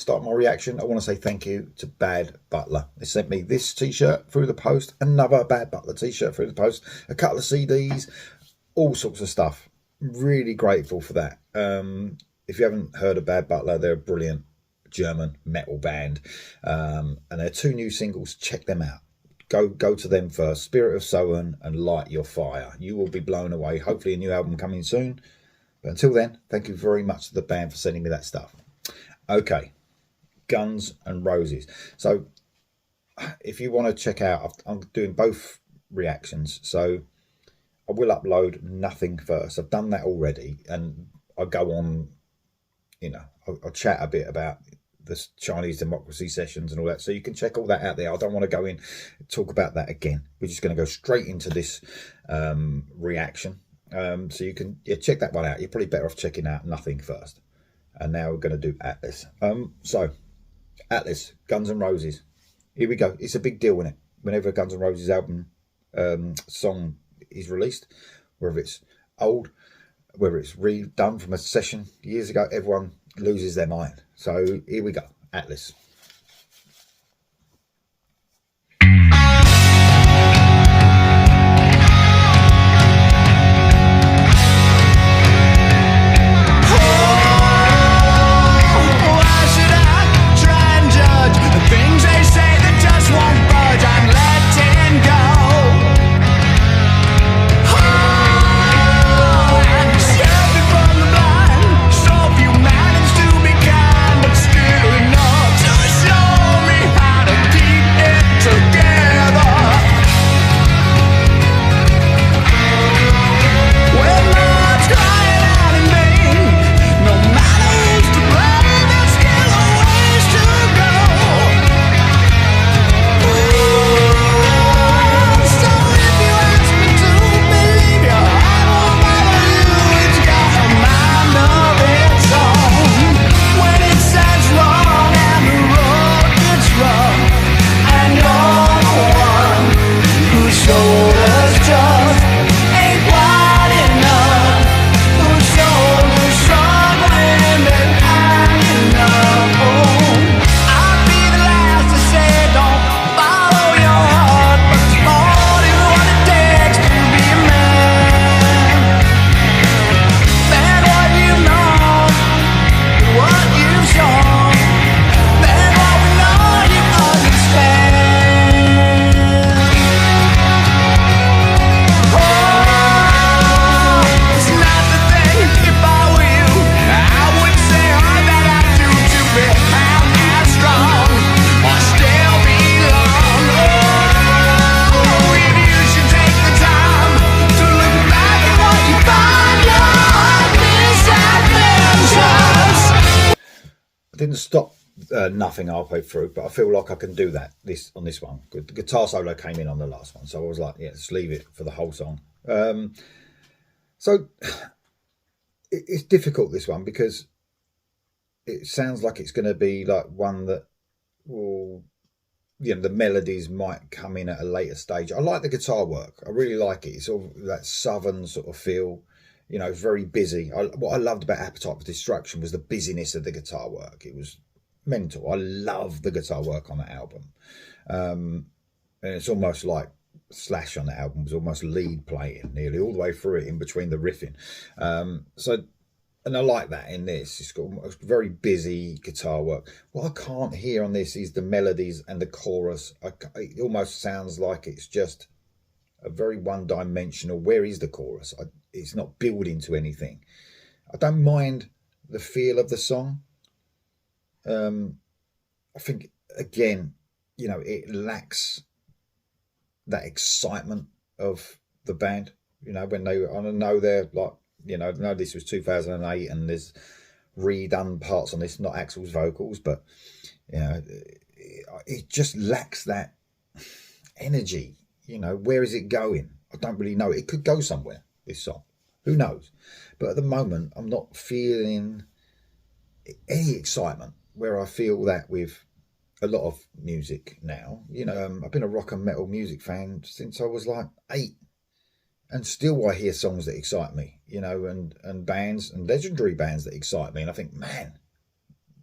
start my reaction, I want to say thank you to Bad Butler. They sent me this t-shirt through the post, another Bad Butler t-shirt through the post, a couple of CDs, all sorts of stuff. Really grateful for that. If you haven't heard of Bad Butler, they're a brilliant German metal band, and their 2 new singles, check them out. Go to them first, Spirit of Sohan and Light Your Fire. You will be blown away. Hopefully a new album coming soon. But until then, thank you very much to the band for sending me that stuff. Okay, Guns N' Roses. So if you want to check out, I'm doing both reactions. So I will upload Nothing first. I've done that already. And I'll go on, I'll chat a bit about the Chinese democracy sessions and all that. So you can check all that out there. I don't want to go in and talk about that again. We're just going to go straight into this reaction. So you can check that one out. You're probably better off checking out Nothing first. And now we're going to do Atlas. So Atlas, Guns N' Roses. Here we go. It's a big deal, isn't it? Whenever a Guns N' Roses album song is released, whether it's old, whether it's redone from a session years ago, everyone loses their mind. So here we go. Atlas. I didn't stop Nothing halfway through, but I feel like I can do that on this one. The guitar solo came in on the last one, so I was like, yeah, let's leave it for the whole song. So it's difficult, this one, because it sounds like it's going to be like one that will, the melodies might come in at a later stage. I like the guitar work. I really like it. It's all that southern sort of feel. It's very busy. What I loved about Appetite for Destruction was the busyness of the guitar work. It was mental. I love the guitar work on that album. And it's almost like Slash on the album was almost lead playing nearly all the way through it, in between the riffing. And I like that in this. It's got very busy guitar work. What I can't hear on this is the melodies and the chorus. It almost sounds like it's just a very one-dimensional. Where is the chorus? It's not building to anything. I don't mind the feel of the song. I think, again, it lacks that excitement of the band. When I know they're like, I know this was 2008 and there's redone parts on this, not Axl's vocals, but it just lacks that energy. Where is it going? I don't really know. It could go somewhere, this song. Who knows? But at the moment, I'm not feeling any excitement, where I feel that with a lot of music now. I've been a rock and metal music fan since I was like 8. And still I hear songs that excite me, and bands and legendary bands that excite me. And I think, man,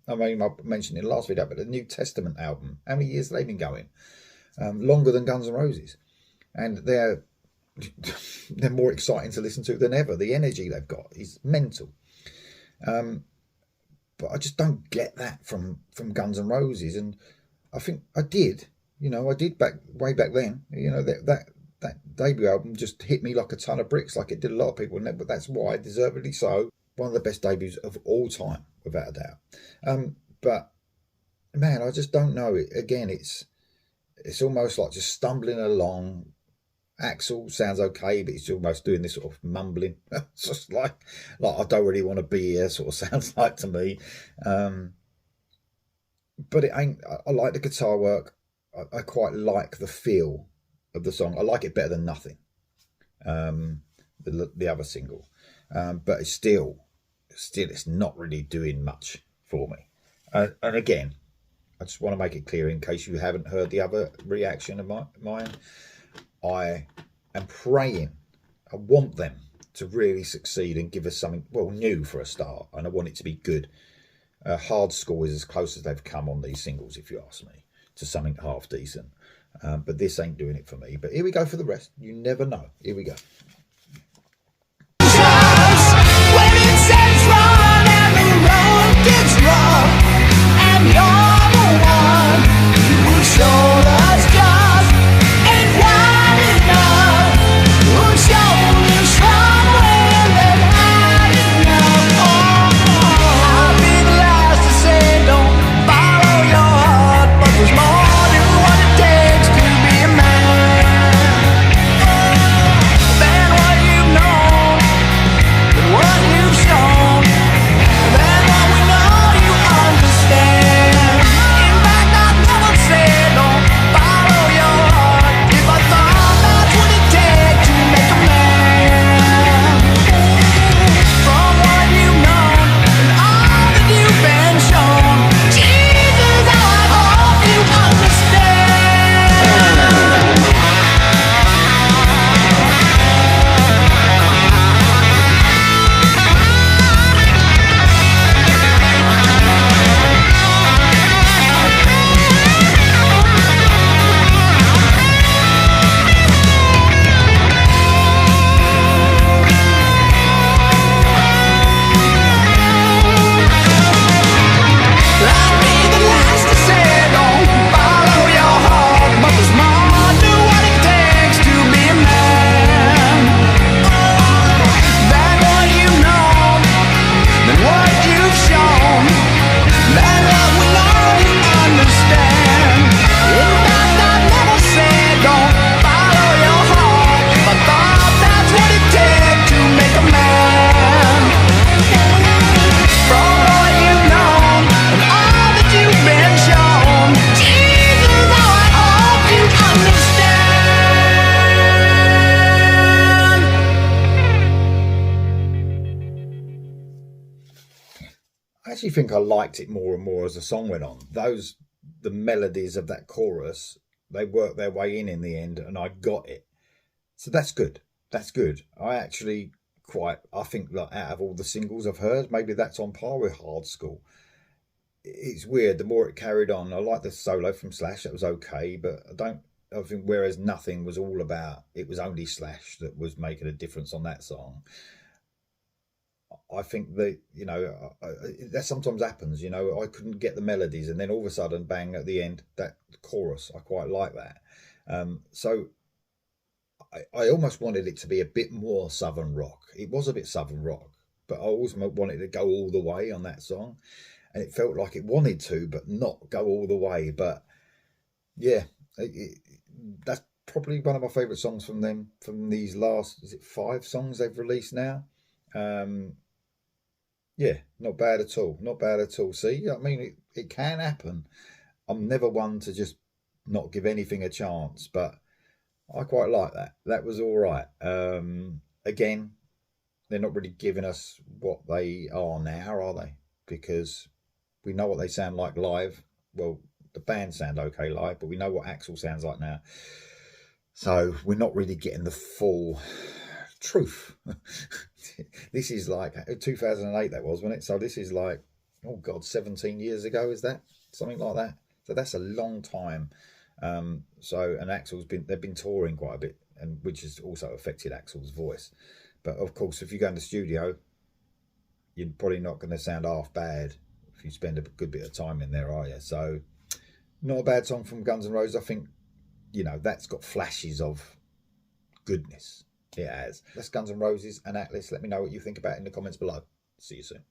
I mean, I mentioned in the last video, but the New Testament album, how many years have they been going? Longer than Guns N' Roses. And they're more exciting to listen to than ever. The energy they've got is mental. But I just don't get that from Guns N' Roses. And I think I did, I did way back then. That debut album just hit me like a ton of bricks, like it did a lot of people. But that's why, deservedly so, one of the best debuts of all time, without a doubt. But man, I just don't know. Again, it's almost like just stumbling along. Axl sounds okay, but he's almost doing this sort of mumbling. It's just like I don't really want to be here, sort of sounds like to me. But it ain't. I like the guitar work. I quite like the feel of the song. I like it better than Nothing, the other single. But it's still it's not really doing much for me. And again, I just want to make it clear, in case you haven't heard the other reaction of mine, I am praying, I want them to really succeed and give us something, new for a start, and I want it to be good. Hard School is as close as they've come on these singles, if you ask me, to something half decent. But this ain't doing it for me. But here we go for the rest. You never know. Here we go. I think I liked it more and more as the song went on. The melodies of that chorus, they worked their way in the end, and I got it. So that's good. That's good. I think that out of all the singles I've heard, maybe that's on par with Hard School. It's weird. The more it carried on, I like the solo from Slash. That was okay, but I think whereas Nothing was all about, it was only Slash that was making a difference on that song. I think that, that sometimes happens, I couldn't get the melodies, and then all of a sudden, bang, at the end, that chorus, I quite like that. So I almost wanted it to be a bit more Southern rock. It was a bit Southern rock, but I always wanted to go all the way on that song. And it felt like it wanted to, but not go all the way. But yeah, that's probably one of my favourite songs from them, from these last, is it 5 songs they've released now? Yeah, not bad at all. Not bad at all. See, I mean, it can happen. I'm never one to just not give anything a chance, but I quite like that. That was all right. Again, they're not really giving us what they are now, are they? Because we know what they sound like live. Well, the band sound okay live, but we know what Axl sounds like now. So we're not really getting the full truth. This is like 2008, that was, wasn't it? So this is like oh God, 17 years ago, is that? Something like that. So that's a long time. And Axl's they've been touring quite a bit, and which has also affected Axl's voice. But of course, if you go in the studio, you're probably not going to sound half bad if you spend a good bit of time in there, are you? So, not a bad song from Guns N' Roses. I think, that's got flashes of goodness. It has. That's Guns N' Roses and Atlas. Let me know what you think about it in the comments below. See you soon.